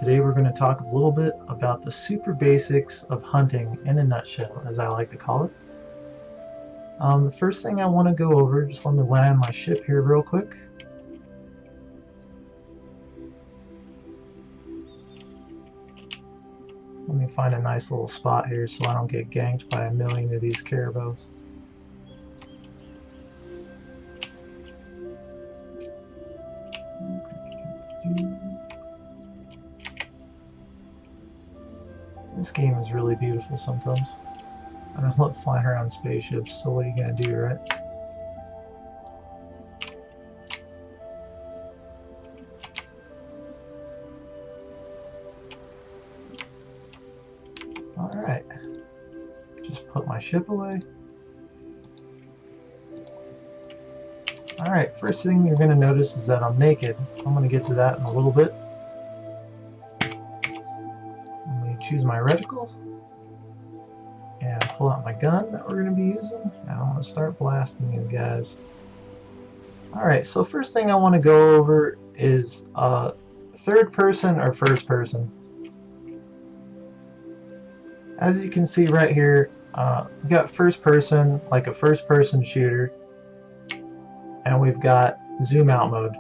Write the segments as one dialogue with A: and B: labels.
A: Today we're going to talk a little bit about the super basics of hunting in a nutshell, as I like to call it. The first thing I want to go over, just let me land my ship here real quick. Let me find a nice little spot here so I don't get ganked by a million of these caribous. This game is really beautiful sometimes. I don't love flying around spaceships, so what are you gonna do, right? Alright. Just put my ship away. Alright, first thing you're gonna notice is that I'm naked. I'm gonna get to that in a little bit. Choose my reticle and pull out my gun that we're going to be using, and I'm going to start blasting these guys. Alright, so first thing I want to go over is third person or first person. As you can see right here, we've got first person, like a first person shooter, and we've got zoom out mode.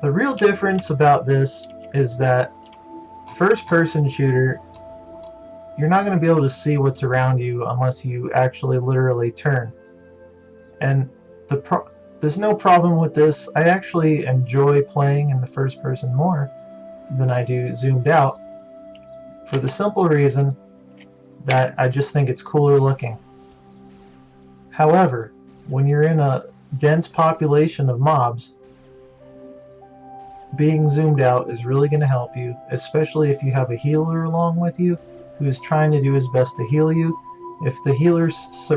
A: The real difference about this is that first person shooter, you're not going to be able to see what's around you unless you actually literally turn. And there's no problem with this. I actually enjoy playing in the first person more than I do zoomed out, for the simple reason that I just think it's cooler looking. However, when you're in a dense population of mobs, being zoomed out is really going to help you, especially if you have a healer along with you who's trying to do his best to heal you. If the healer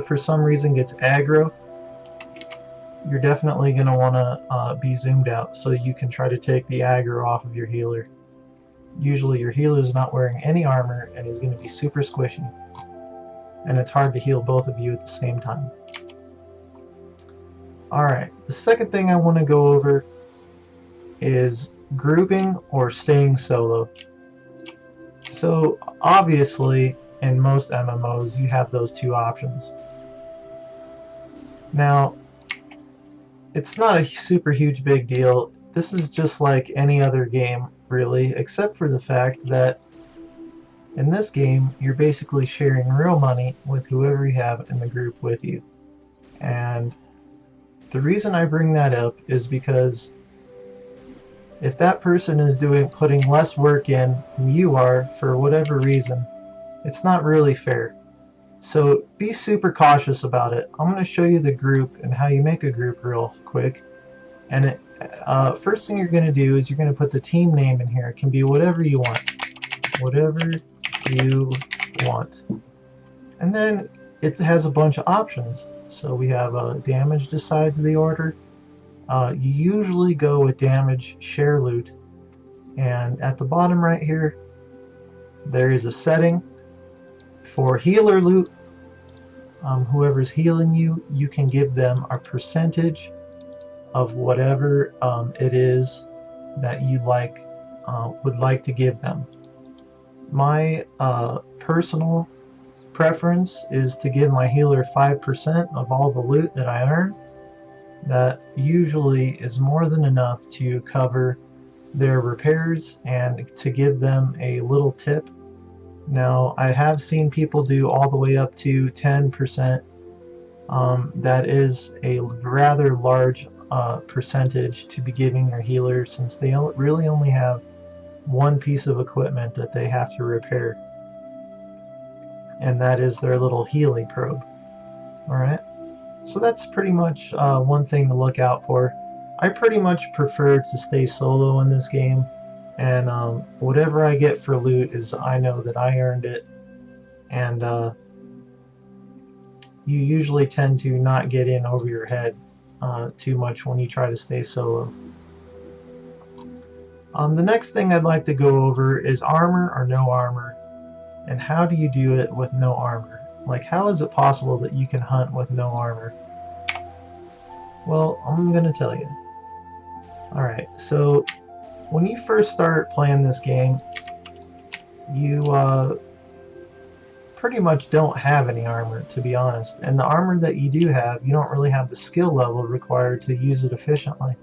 A: for some reason gets aggro, you're definitely going to want to be zoomed out so you can try to take the aggro off of your healer. Usually your healer is not wearing any armor and is going to be super squishy, and it's hard to heal both of you at the same time. Alright, the second thing I want to go over is grouping or staying solo. So obviously in most MMOs you have those two options. Now it's not a super huge big deal. This is just like any other game really, except for the fact that in this game you're basically sharing real money with whoever you have in the group with you. And the reason I bring that up is because if that person is putting less work in than you are for whatever reason, it's not really fair. So be super cautious about it. I'm going to show you the group and how you make a group real quick. And first thing you're going to do is you're going to put the team name in here. It can be whatever you want. Whatever you want. And then it has a bunch of options. So we have damage decides the order. You usually go with damage, share loot, and at the bottom right here there is a setting for healer loot. Whoever's healing you, you can give them a percentage of whatever it is that you would like to give them. My personal preference is to give my healer 5% of all the loot that I earn. That usually is more than enough to cover their repairs and to give them a little tip. Now, I have seen people do all the way up to 10%. That is a rather large percentage to be giving their healer, since they really only have one piece of equipment that they have to repair, and that is their little healing probe. Alright? So that's pretty much one thing to look out for. I pretty much prefer to stay solo in this game, and whatever I get for loot is I know that I earned it, and you usually tend to not get in over your head too much when you try to stay solo. The next thing I'd like to go over is armor or no armor, and how do you do it with no armor? Like, how is it possible that you can hunt with no armor? Well, I'm going to tell you. Alright, so when you first start playing this game, you pretty much don't have any armor, to be honest. And the armor that you do have, you don't really have the skill level required to use it efficiently.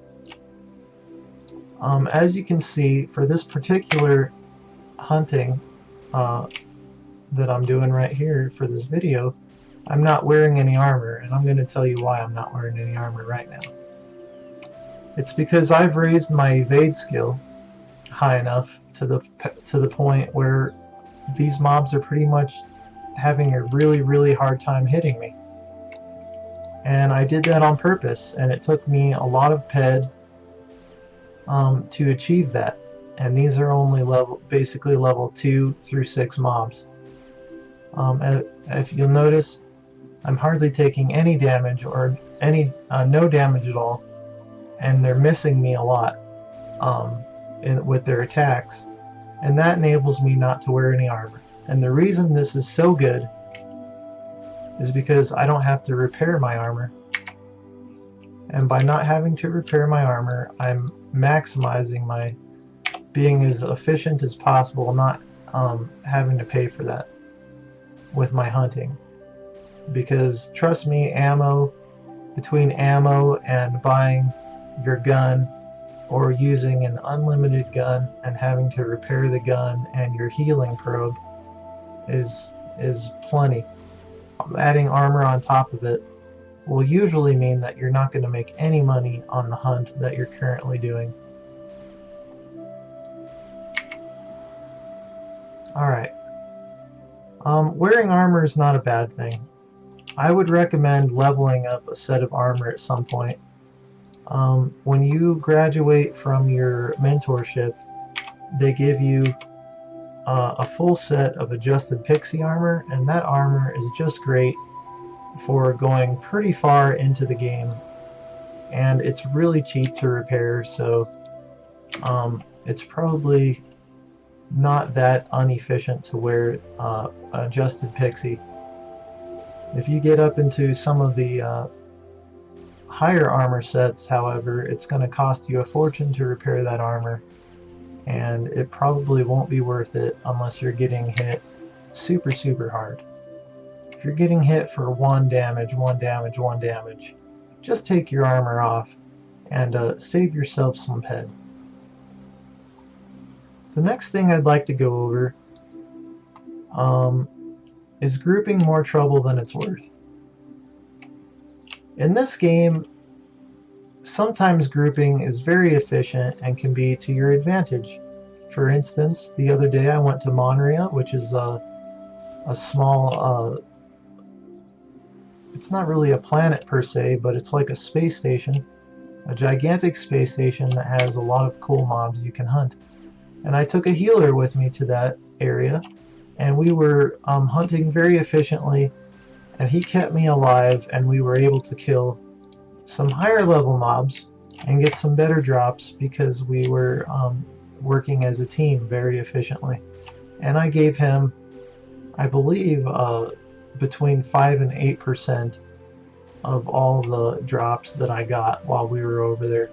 A: As you can see, for this particular hunting that I'm doing right here for this video, I'm not wearing any armor, and I'm going to tell you why I'm not wearing any armor right now. It's because I've raised my evade skill high enough to the point where these mobs are pretty much having a really hard time hitting me. And I did that on purpose, and it took me a lot of ped to achieve that. And these are only basically level 2 through 6 mobs. If you'll notice, I'm hardly taking any damage or no damage at all, and they're missing me a lot with their attacks, and that enables me not to wear any armor. And the reason this is so good is because I don't have to repair my armor, and by not having to repair my armor, I'm maximizing my being as efficient as possible, not having to pay for that with my hunting. Because trust me, between ammo and buying your gun or using an unlimited gun and having to repair the gun and your healing probe is plenty. Adding armor on top of it will usually mean that you're not going to make any money on the hunt that you're currently doing. Alright. Wearing armor is not a bad thing. I would recommend leveling up a set of armor at some point. When you graduate from your mentorship, they give you a full set of adjusted pixie armor, and that armor is just great for going pretty far into the game, and it's really cheap to repair, so it's probably not that inefficient to wear adjusted pixie. If you get up into some of the higher armor sets, however, it's going to cost you a fortune to repair that armor, and it probably won't be worth it unless you're getting hit super hard. If you're getting hit for 1 damage, just take your armor off and save yourself some ped. The next thing I'd like to go over is grouping more trouble than it's worth. In this game, sometimes grouping is very efficient and can be to your advantage. For instance, the other day I went to Monria, which is a small, it's not really a planet per se, but it's like a space station, a gigantic space station that has a lot of cool mobs you can hunt. And I took a healer with me to that area, and we were hunting very efficiently, and he kept me alive, and we were able to kill some higher level mobs and get some better drops because we were working as a team very efficiently. And I gave him, I believe, between 5 and 8% of all the drops that I got while we were over there.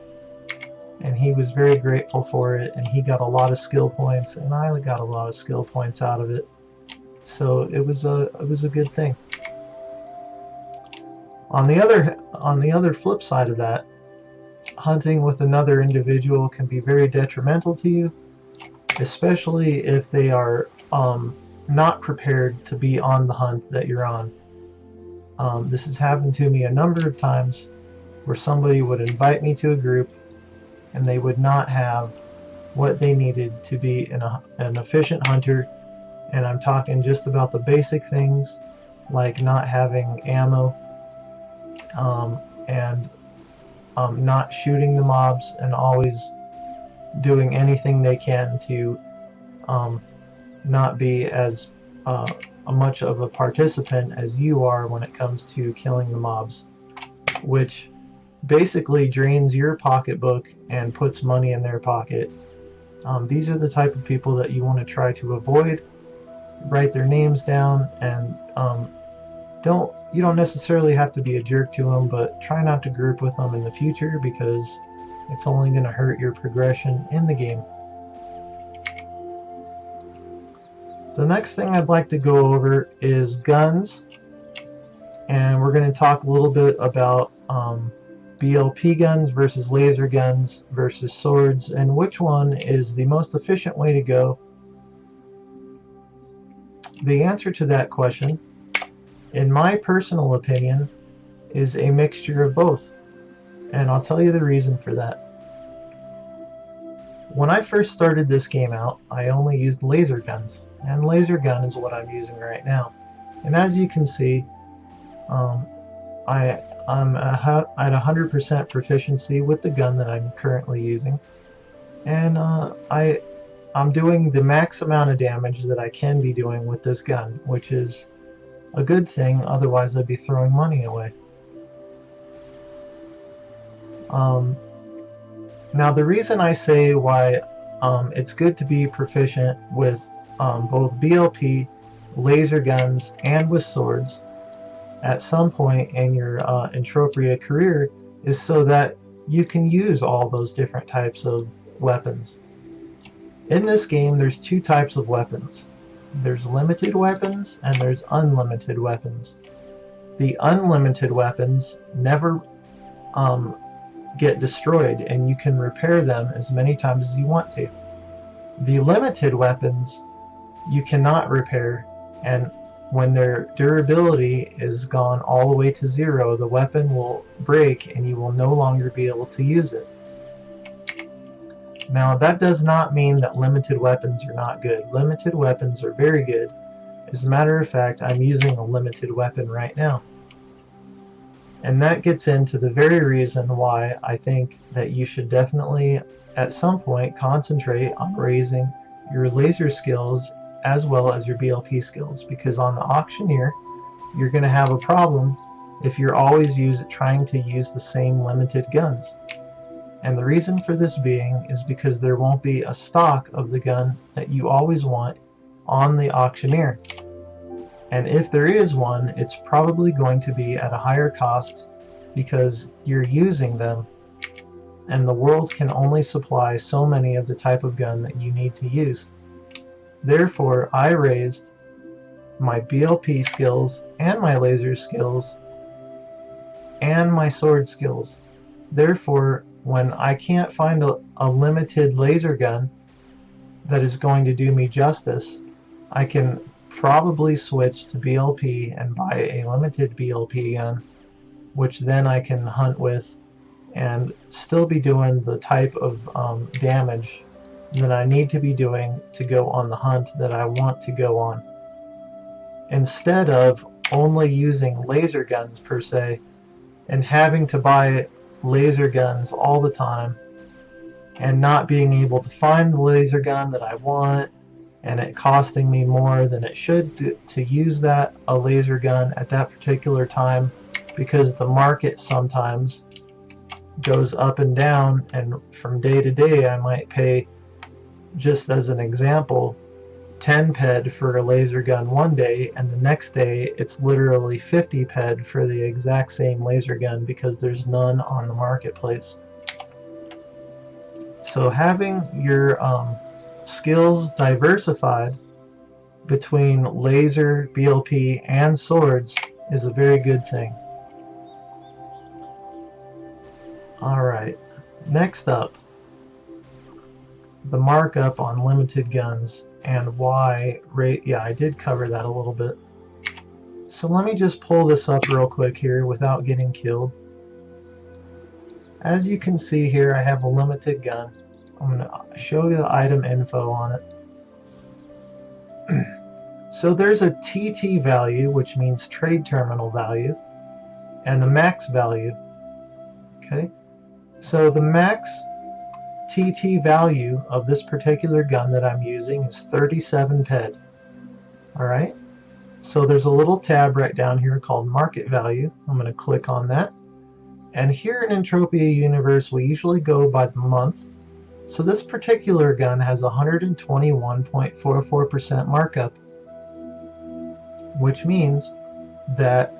A: And he was very grateful for it, and he got a lot of skill points, and I got a lot of skill points out of it. So it was a good thing. On the other flip side of that, hunting with another individual can be very detrimental to you, especially if they are not prepared to be on the hunt that you're on. This has happened to me a number of times where somebody would invite me to a group and they would not have what they needed to be an efficient hunter, and I'm talking just about the basic things like not having ammo, and not shooting the mobs, and always doing anything they can to not be as much of a participant as you are when it comes to killing the mobs, which basically drains your pocketbook and puts money in their pocket. These are the type of people that you want to try to avoid. Write their names down, and you don't necessarily have to be a jerk to them, but try not to group with them in the future, because It's only going to hurt your progression in the game. The next thing I'd like to go over is guns, and we're going to talk a little bit about BLP guns versus laser guns versus swords, and which one is the most efficient way to go. The answer to that question, in my personal opinion, is a mixture of both, and I'll tell you the reason for that. When I first started this game out, I only used laser guns, and laser gun is what I'm using right now. And as you can see, I'm at 100% proficiency with the gun that I'm currently using, and I'm doing the max amount of damage that I can be doing with this gun, which is a good thing, otherwise I'd be throwing money away. Now the reason I say why it's good to be proficient with both BLP, laser guns, and with swords at some point in your Entropia career is so that you can use all those different types of weapons. In this game, there's two types of weapons. There's limited weapons and there's unlimited weapons. The unlimited weapons never get destroyed, and you can repair them as many times as you want to. The limited weapons you cannot repair, and when their durability is gone all the way to 0, the weapon will break and you will no longer be able to use it. Now that does not mean that limited weapons are not good. Limited weapons are very good. As a matter of fact, I'm using a limited weapon right now. And that gets into the very reason why I think that you should definitely at some point concentrate on raising your laser skills as well as your BLP skills, because on the auctioneer you're going to have a problem if you're always trying to use the same limited guns. And the reason for this being is because there won't be a stock of the gun that you always want on the auctioneer. And if there is one, it's probably going to be at a higher cost because you're using them, and the world can only supply so many of the type of gun that you need to use. Therefore, I raised my BLP skills and my laser skills and my sword skills. Therefore, when I can't find a limited laser gun that is going to do me justice, I can probably switch to BLP and buy a limited BLP gun, which then I can hunt with and still be doing the type of damage that I need to be doing to go on the hunt that I want to go on, instead of only using laser guns per se and having to buy laser guns all the time and not being able to find the laser gun that I want, and it costing me more than it should to use a laser gun at that particular time, because the market sometimes goes up and down, and from day to day I might pay, just as an example, 10 ped for a laser gun one day, and the next day it's literally 50 ped for the exact same laser gun because there's none on the marketplace. So having your skills diversified between laser, BLP, and swords is a very good thing. Alright, next up, the markup on limited guns and why I did cover that a little bit. So let me just pull this up real quick here without getting killed. As you can see here, I have a limited gun. I'm going to show you the item info on it. So there's a TT value, which means trade terminal value, and the max value. Okay, so the max TT value of this particular gun that I'm using is 37 ped. Alright, so there's a little tab right down here called market value. I'm going to click on that, and here in Entropia Universe we usually go by the month. So this particular gun has 121.44% markup, which means that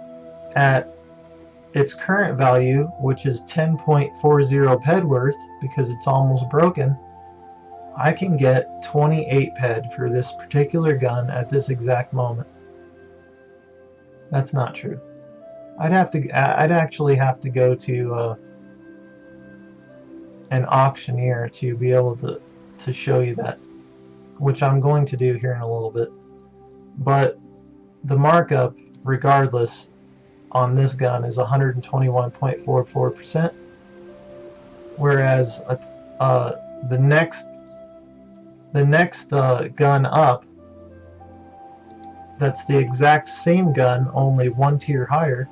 A: its current value, which is 10.40 ped worth, because it's almost broken, I can get 28 ped for this particular gun at this exact moment. That's not true. I'd actually have to go to an auctioneer to be able to show you that, which I'm going to do here in a little bit. But the markup, regardless, on this gun is 121.44%, whereas the next gun up, that's the exact same gun, only one tier higher,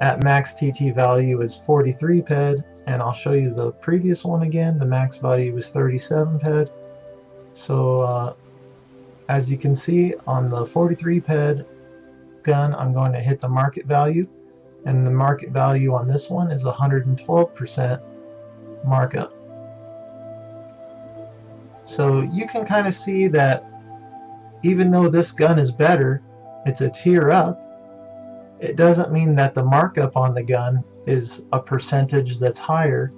A: at max TT value is 43 ped, and I'll show you the previous one again. The max value was 37 ped. So as you can see, on the 43 ped gun, I'm going to hit the market value, and the market value on this one is 112% markup. So you can kind of see that even though this gun is better, it's a tier up, it doesn't mean that the markup on the gun is a percentage that's higher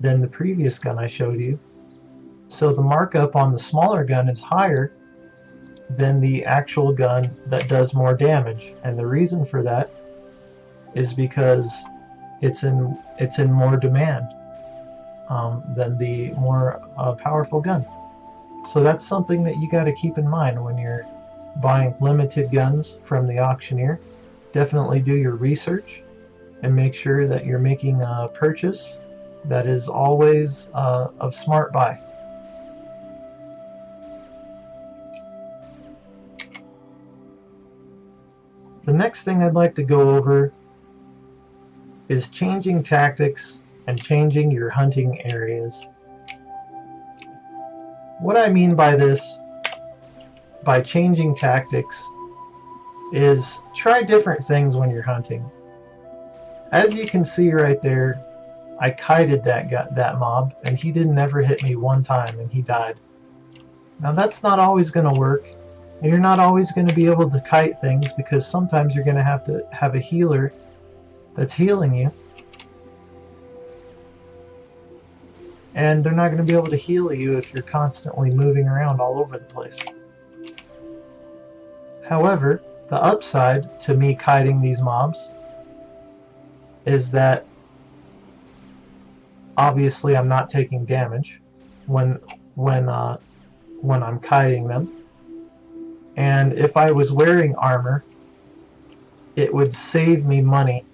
A: than the previous gun I showed you. So the markup on the smaller gun is higher than the actual gun that does more damage, and the reason for that is because it's in more demand than the more powerful gun. So that's something that you got to keep in mind when you're buying limited guns from the auctioneer. Definitely do your research and make sure that you're making a purchase that is always of smart buy. The next thing I'd like to go over is changing tactics and changing your hunting areas. What I mean by this, by changing tactics, is try different things when you're hunting. As you can see right there, I kited that mob, and he didn't ever hit me one time, and he died. Now that's not always going to work, and you're not always going to be able to kite things, because sometimes you're going to have a healer that's healing you, and they're not going to be able to heal you if you're constantly moving around all over the place. However, the upside to me kiting these mobs is that obviously I'm not taking damage when I'm kiting them, and if I was wearing armor, it would save me money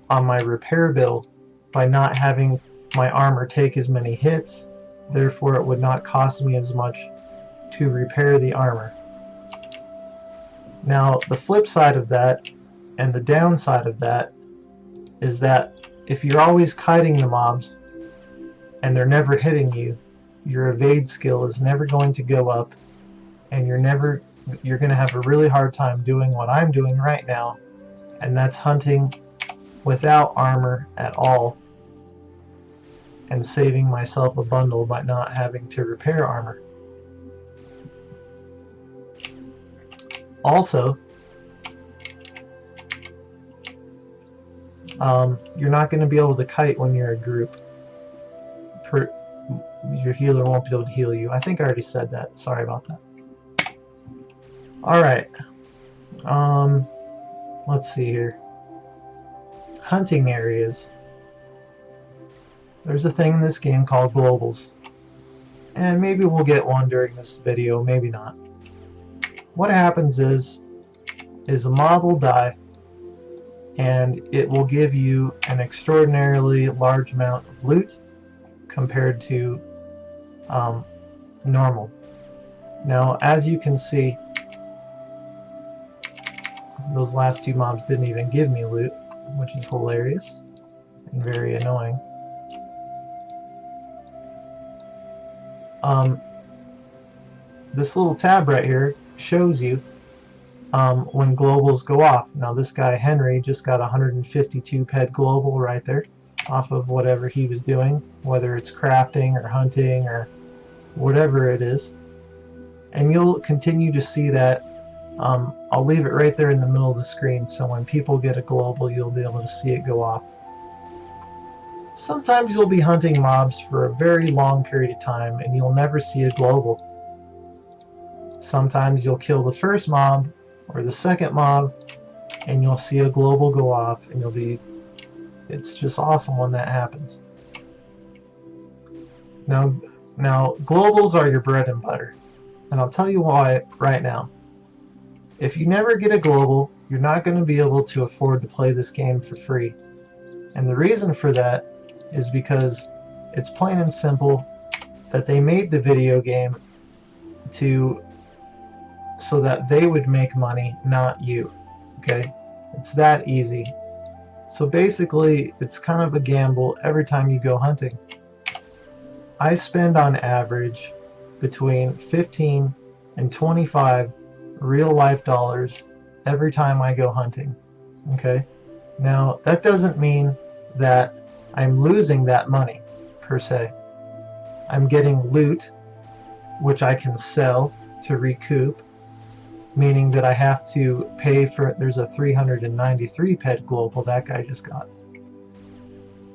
A: on my repair bill by not having my armor take as many hits. Therefore, it would not cost me as much to repair the armor. Now, the flip side of that, and the downside of that, is that if you're always kiting the mobs and they're never hitting you, your evade skill is never going to go up, and you're going to have a really hard time doing what I'm doing right now, and that's hunting without armor at all and saving myself a bundle by not having to repair armor. Also, you're not going to be able to kite when you're a group. Your healer won't be able to heal you. I think I already said that. Sorry about that. Alright. Let's see here. Hunting areas. There's a thing in this game called globals. And maybe we'll get one during this video, maybe not. What happens is a mob will die, and it will give you an extraordinarily large amount of loot compared to normal. Now, as you can see, those last two mobs didn't even give me loot, which is hilarious and very annoying. This little tab right here shows you when globals go off. Now this guy Henry just got 152 ped global right there off of whatever he was doing, whether it's crafting or hunting or whatever it is, and you'll continue to see that I'll leave it right there in the middle of the screen, so when people get a global, you'll be able to see it go off. Sometimes you'll be hunting mobs for a very long period of time and you'll never see a global. Sometimes you'll kill the first mob or the second mob and you'll see a global go off, and it's just awesome when that happens. Now globals are your bread and butter, and I'll tell you why right now. If you never get a global, you're not going to be able to afford to play this game for free. And the reason for that is because it's plain and simple that they made the video game so that they would make money, not you. Okay? It's that easy. So basically, it's kind of a gamble every time you go hunting. I spend on average between 15 and 25 real life dollars every time I go hunting. Okay? Now, that doesn't mean that I'm losing that money per se. I'm getting loot, which I can sell to recoup, meaning that I have to pay for it. There's a 393 pet global that guy just got,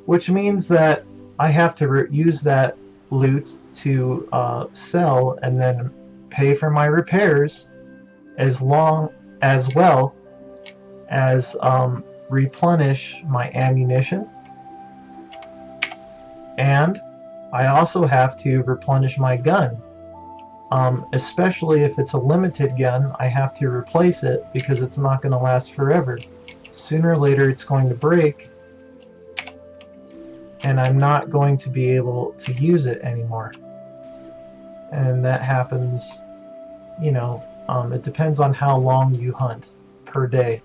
A: which means that I have to use that loot to sell and then pay for my repairs, as well as replenish my ammunition, and I also have to replenish my gun. Especially if it's a limited gun, I have to replace it because it's not going to last forever. Sooner or later it's going to break and I'm not going to be able to use it anymore. And that happens, it depends on how long you hunt per day.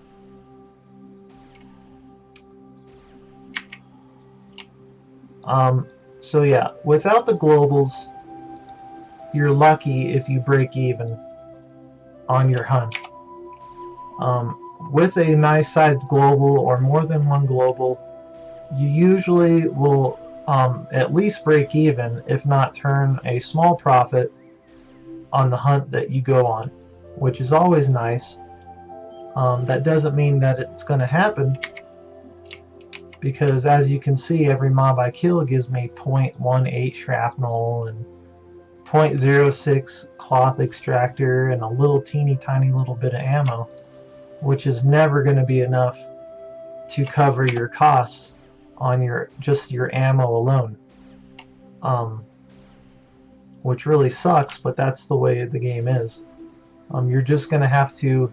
A: So yeah, without the globals, you're lucky if you break even on your hunt. With a nice sized global or more than one global, you usually will at least break even, if not turn a small profit on the hunt that you go on, which is always nice. That doesn't mean that it's going to happen, because as you can see, every mob I kill gives me 0.18 shrapnel and 0.06 cloth extractor and a little teeny tiny little bit of ammo, which is never going to be enough to cover your costs on just your ammo alone, which really sucks, but that's the way the game is. You're just going to have to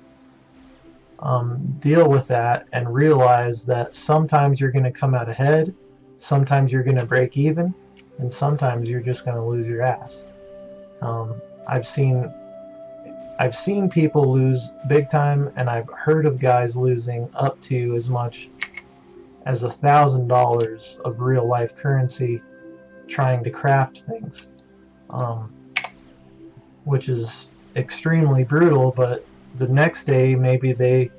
A: deal with that and realize that sometimes you're going to come out ahead, sometimes you're going to break even, and sometimes you're just going to lose your ass. I've seen people lose big time, and I've heard of guys losing up to as much as $1,000 of real life currency trying to craft things, which is extremely brutal. But the next day maybe they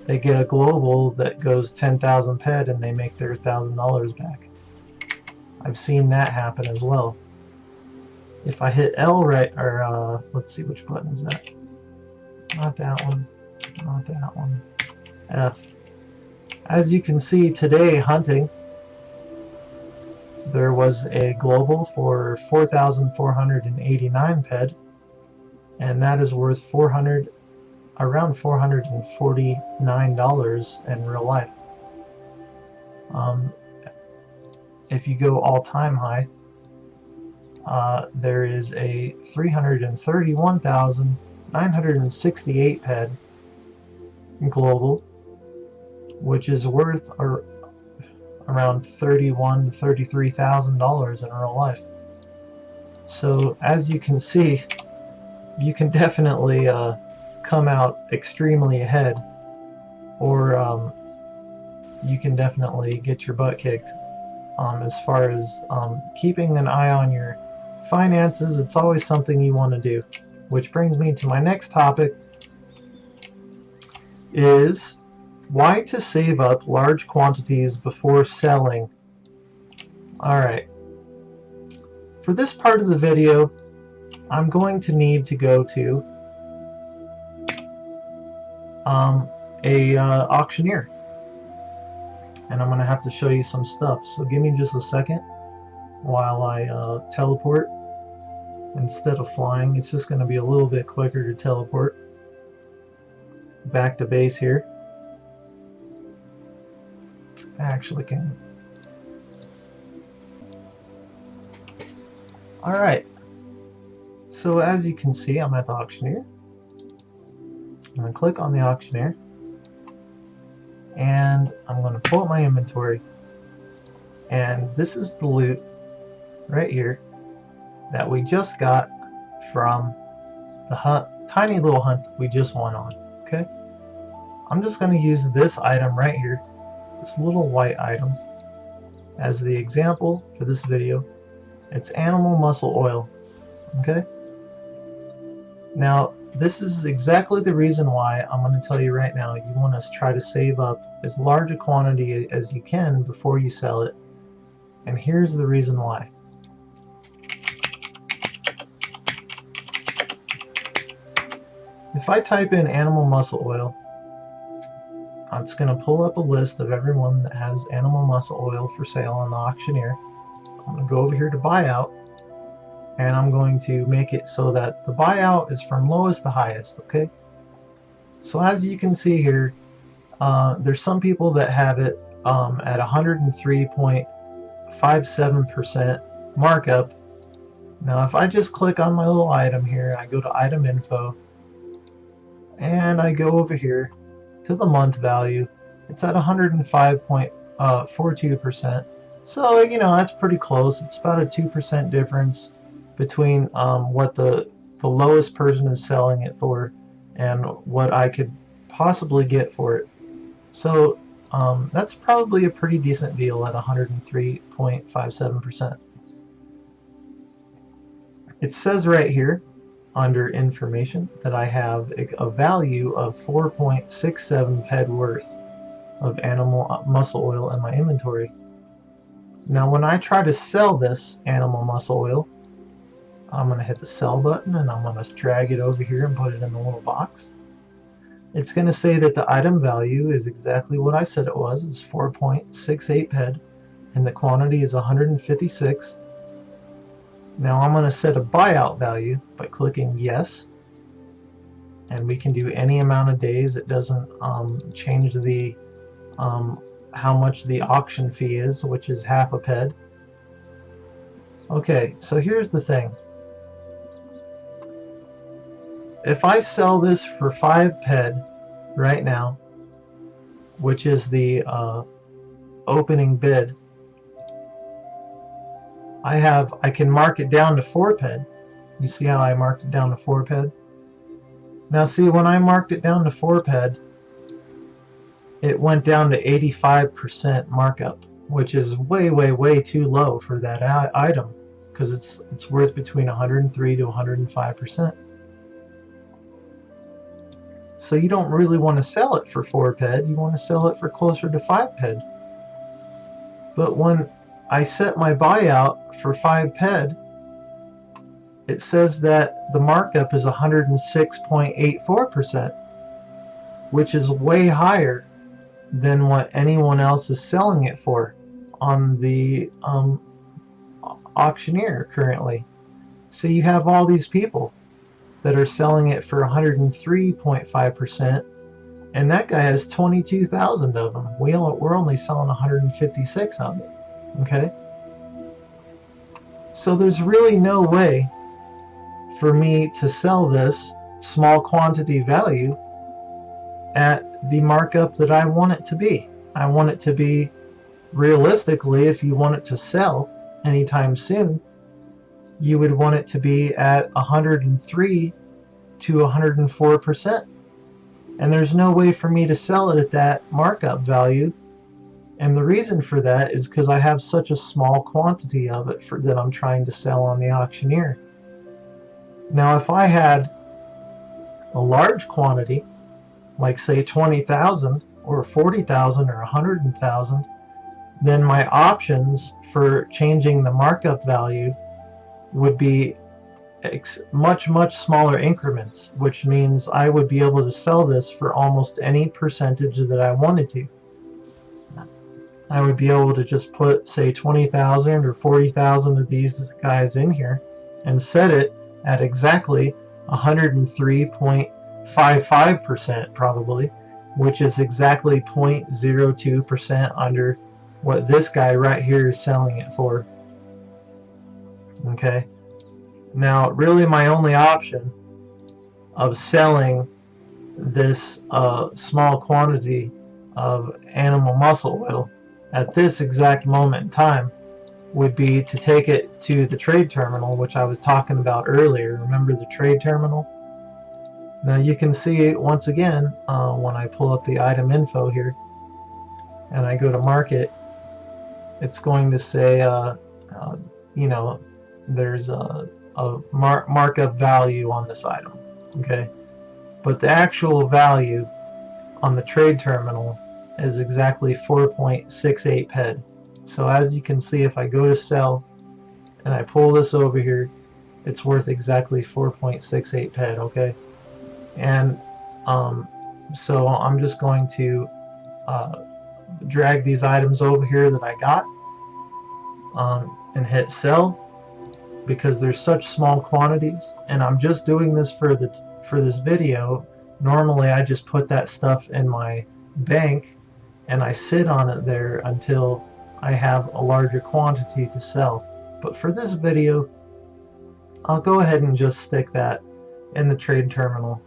A: get a global that goes 10,000 ped and they make their $1,000 back. I've seen that happen as well. If I hit L right, or let's see, which button is that? Not that one. Not that one. F. As you can see today, hunting, there was a global for 4,489 ped, and that is worth around $449 in real life. If you go all-time high, there is a 331,968 ped global, which is worth around $31,000 to $33,000 in real life. So as you can see, you can definitely come out extremely ahead, or you can definitely get your butt kicked. As far as keeping an eye on your finances, it's always something you want to do. Which brings me to my next topic, is why to save up large quantities before selling. Alright, for this part of the video, I'm going to need to go to auctioneer. And I'm going to have to show you some stuff. So give me just a second while I teleport. Instead of flying, it's just going to be a little bit quicker to teleport back to base here. I actually can. Alright. So as you can see, I'm at the auctioneer. I'm going to click on the auctioneer. And I'm going to pull up my inventory, and this is the loot right here that we just got from the tiny little hunt we just went on. Okay, I'm just going to use this item right here, this little white item, as the example for this video. It's animal muscle oil. Okay, now this is exactly the reason why I'm going to tell you right now. You want to try to save up as large a quantity as you can before you sell it. And here's the reason why. If I type in animal muscle oil, it's going to pull up a list of everyone that has animal muscle oil for sale on the auctioneer. I'm going to go over here to buyout. And I'm going to make it so that the buyout is from lowest to highest, okay? So as you can see here, there's some people that have it at 103.57% markup. Now if I just click on my little item here, I go to item info, and I go over here to the month value, it's at 105.42%. So, you know, that's pretty close. It's about a 2% difference between what the lowest person is selling it for and what I could possibly get for it. So that's probably a pretty decent deal at 103.57%. It says right here under information that I have a value of 4.67 ped worth of animal muscle oil in my inventory. Now when I try to sell this animal muscle oil, I'm going to hit the sell button, and I'm going to drag it over here and put it in the little box. It's going to say that the item value is exactly what I said it was. It's 4.68 ped, and the quantity is 156. Now I'm going to set a buyout value by clicking yes, and we can do any amount of days. It doesn't change the how much the auction fee is, which is half a ped. Okay, so here's the thing. If I sell this for 5 ped right now, which is the opening bid, I can mark it down to 4 ped. You see how I marked it down to 4 ped? Now see, when I marked it down to 4 ped, it went down to 85% markup, which is way too low for that item, because it's worth between 103 to 105%. So you don't really want to sell it for 4 ped, you want to sell it for closer to 5 ped. But when I set my buyout for 5 ped, it says that the markup is 106.84%, which is way higher than what anyone else is selling it for on the auctioneer currently. So you have all these people that are selling it for 103.5%, and that guy has 22,000 of them. We're only selling 156 of it. Okay? So there's really no way for me to sell this small quantity value at the markup that I want it to be. I want it to be, realistically, if you want it to sell anytime soon, you would want it to be at 103 to 104%. And there's no way for me to sell it at that markup value. And the reason for that is because I have such a small quantity of it that I'm trying to sell on the auctioneer. Now if I had a large quantity, like say 20,000 or 40,000 or 100,000, then my options for changing the markup value would be much smaller increments, which means I would be able to sell this for almost any percentage that I wanted to. I would be able to just put, say, 20,000 or 40,000 of these guys in here and set it at exactly 103.55% probably, which is exactly 0.02% under what this guy right here is selling it for. Okay. Now, really my only option of selling this small quantity of animal muscle oil at this exact moment in time would be to take it to the trade terminal, which I was talking about earlier. Remember the trade terminal? Now you can see once again when I pull up the item info here and I go to market, it's going to say you know, there's a markup value on this item, okay, but the actual value on the trade terminal is exactly 4.68 ped. So as you can see, if I go to sell and I pull this over here, it's worth exactly 4.68 ped, okay? And so I'm just going to drag these items over here that I got and hit sell, because there's such small quantities, and I'm just doing this for this video. Normally I just put that stuff in my bank and I sit on it there until I have a larger quantity to sell. But for this video, I'll go ahead and just stick that in the trade terminal.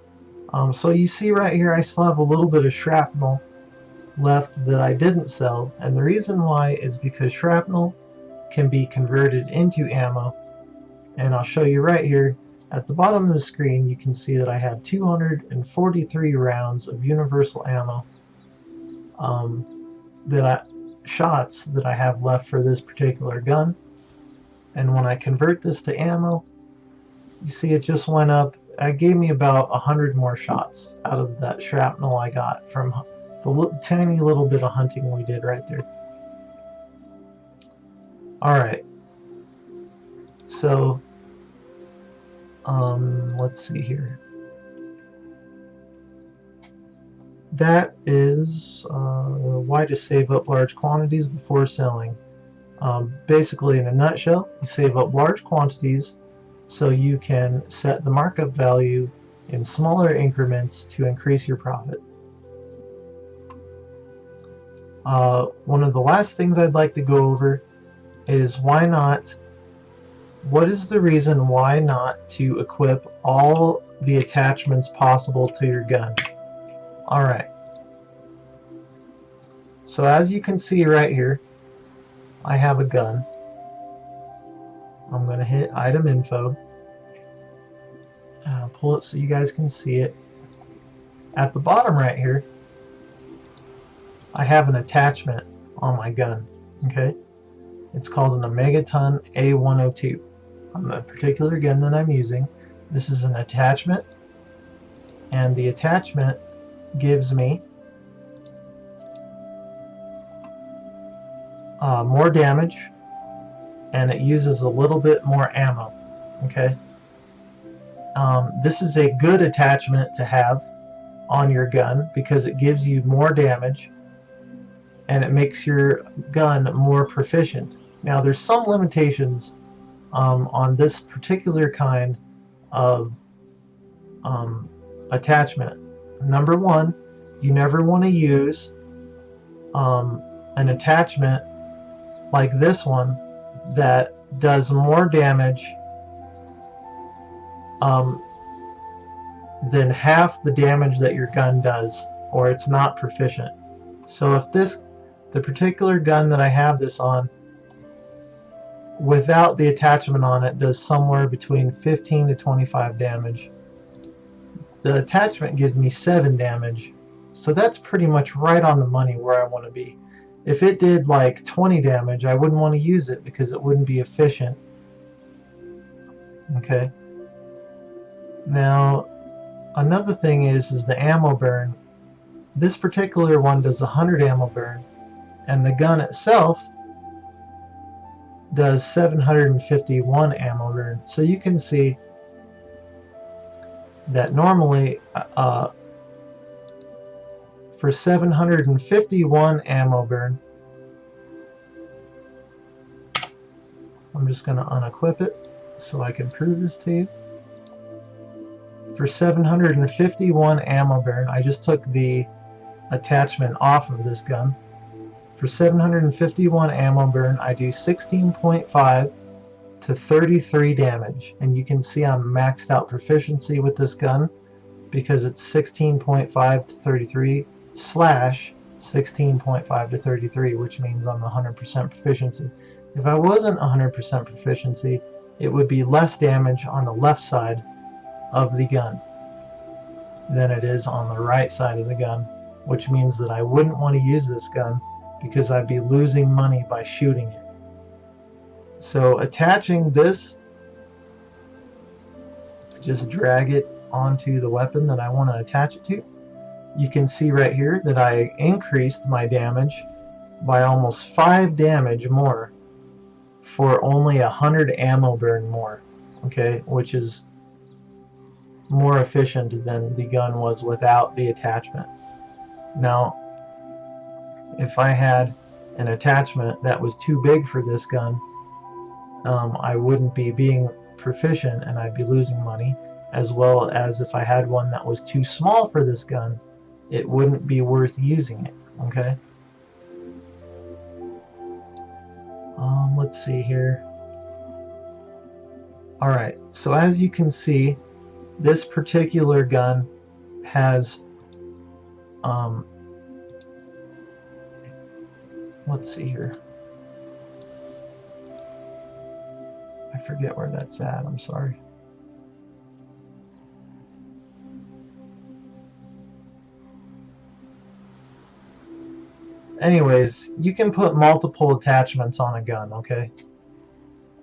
A: So you see right here, I still have a little bit of shrapnel left that I didn't sell, and the reason why is because shrapnel can be converted into ammo, and I'll show you right here at the bottom of the screen. You can see that I have 243 rounds of universal ammo shots that I have left for this particular gun. And when I convert this to ammo, you see it just went up. It gave me about 100 more shots out of that shrapnel I got from the tiny little bit of hunting we did right there. Alright, so let's see here. That is why to save up large quantities before selling. Basically, in a nutshell, you save up large quantities so you can set the markup value in smaller increments to increase your profit. One of the last things I'd like to go over is what is the reason why not to equip all the attachments possible to your gun. Alright, so as you can see right here, I have a gun. I'm going to hit item info, pull it so you guys can see it. At the bottom right here, I have an attachment on my gun, okay? It's called an Megaton A102. On the particular gun that I'm using, this is an attachment, and the attachment gives me more damage, and it uses a little bit more ammo, okay? This is a good attachment to have on your gun because it gives you more damage and it makes your gun more proficient. Now there's some limitations on this particular kind of attachment. Number one, you never want to use an attachment like this one that does more damage than half the damage that your gun does, or it's not proficient. So if the particular gun that I have this on, without the attachment on it, does somewhere between 15 to 25 damage. The attachment gives me 7 damage, so that's pretty much right on the money where I want to be. If it did like 20 damage, I wouldn't want to use it because it wouldn't be efficient. Okay. Now, another thing is the ammo burn. This particular one does 100 ammo burn, and the gun itself does 751 ammo burn. So you can see that normally for 751 ammo burn, I'm just going to unequip it so I can prove this to you. For 751 ammo burn, I just took the attachment off of this gun. For 751 ammo burn, I do 16.5 to 33 damage. And you can see I'm maxed out proficiency with this gun because it's 16.5 to 33 slash 16.5 to 33, which means I'm 100% proficiency. If I wasn't 100% proficiency, it would be less damage on the left side of the gun than it is on the right side of the gun, which means that I wouldn't want to use this gun because I'd be losing money by shooting it. So attaching this, just drag it onto the weapon that I want to attach it to. You can see right here that I increased my damage by almost 5 damage more for only 100 ammo burn more, okay, which is more efficient than the gun was without the attachment. Now, if I had an attachment that was too big for this gun, I wouldn't be being proficient and I'd be losing money, as well as if I had one that was too small for this gun, it wouldn't be worth using it, okay? Let's see here. Alright, so as you can see, this particular gun has let's see here. I forget where that's at, I'm sorry. Anyways, you can put multiple attachments on a gun, okay?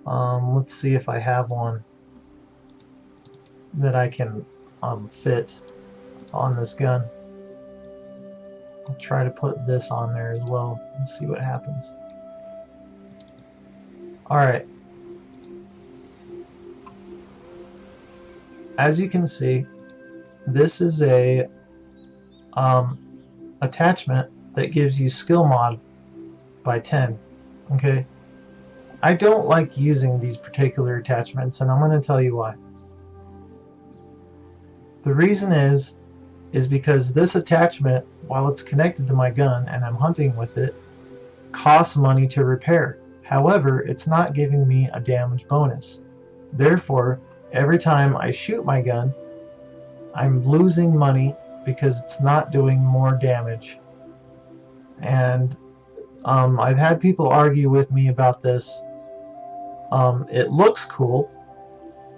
A: Let's see if I have one that I can fit on this gun. I'll try to put this on there as well and see what happens. Alright. As you can see, this is a attachment that gives you skill mod by 10. Okay? I don't like using these particular attachments, and I'm going to tell you why. The reason is because this attachment, while it's connected to my gun and I'm hunting with it, costs money to repair. However, it's not giving me a damage bonus. Therefore, every time I shoot my gun, I'm losing money because it's not doing more damage. And I've had people argue with me about this. It looks cool,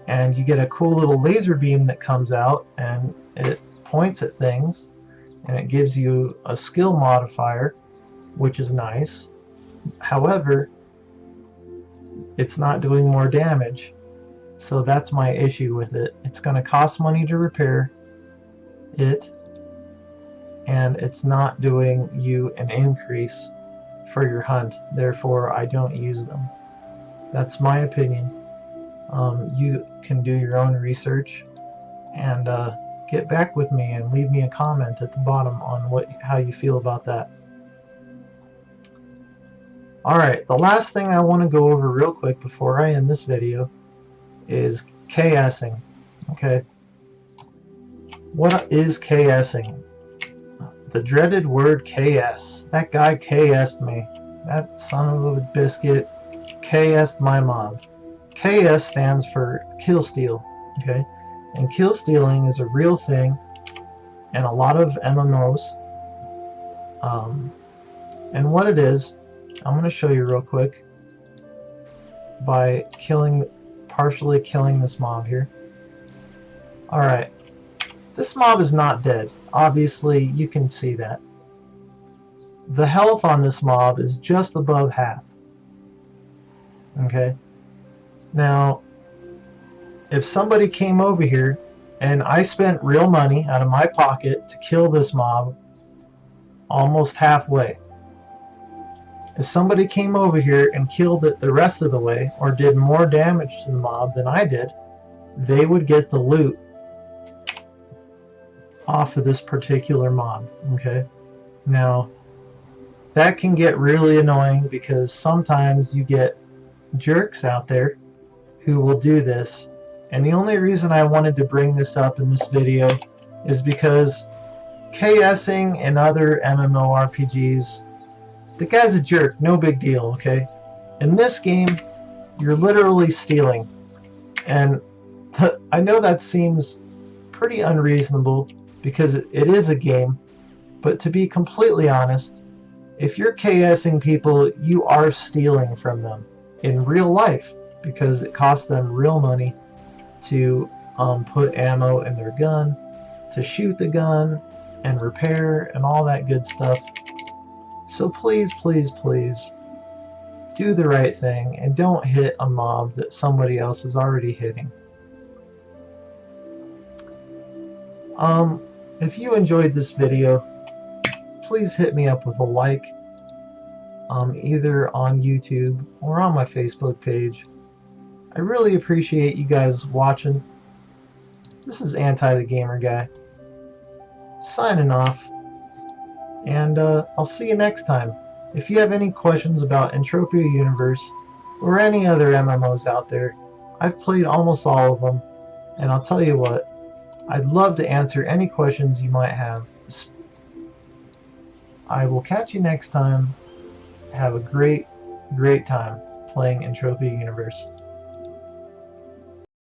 A: and you get a cool little laser beam that comes out and it points at things, and it gives you a skill modifier, which is nice. However, it's not doing more damage, so that's my issue with it. It's going to cost money to repair it, and it's not doing you an increase for your hunt. Therefore, I don't use them. That's my opinion. You can do your own research and get back with me and leave me a comment at the bottom on how you feel about that. Alright, the last thing I want to go over real quick before I end this video is KSing. Okay? What is KSing? The dreaded word KS. That guy KS'd me. That son of a biscuit KS'd my mob. KS stands for kill steal. Okay? And kill stealing is a real thing in a lot of MMOs. And what it is, I'm going to show you real quick by partially killing this mob here. Alright, this mob is not dead. Obviously, you can see that. The health on this mob is just above half. Okay? Now, if somebody came over here and I spent real money out of my pocket to kill this mob almost halfway, if somebody came over here and killed it the rest of the way, or did more damage to the mob than I did, they would get the loot off of this particular mob. Okay, now that can get really annoying because sometimes you get jerks out there who will do this, and the only reason I wanted to bring this up in this video is because KSing in other MMORPGs, the guy's a jerk, no big deal, okay? In this game, you're literally stealing, and I know that seems pretty unreasonable because it is a game, but to be completely honest, if you're KSing people, you are stealing from them in real life because it costs them real money to put ammo in their gun, to shoot the gun, and repair, and all that good stuff. So please, please, please, do the right thing and don't hit a mob that somebody else is already hitting. If you enjoyed this video, please hit me up with a like, either on YouTube or on my Facebook page. I really appreciate you guys watching. This is AntiTheGamerGuy, signing off, and I'll see you next time. If you have any questions about Entropia Universe or any other MMOs out there, I've played almost all of them, and I'll tell you what, I'd love to answer any questions you might have. I will catch you next time. Have a great, great time playing Entropia Universe.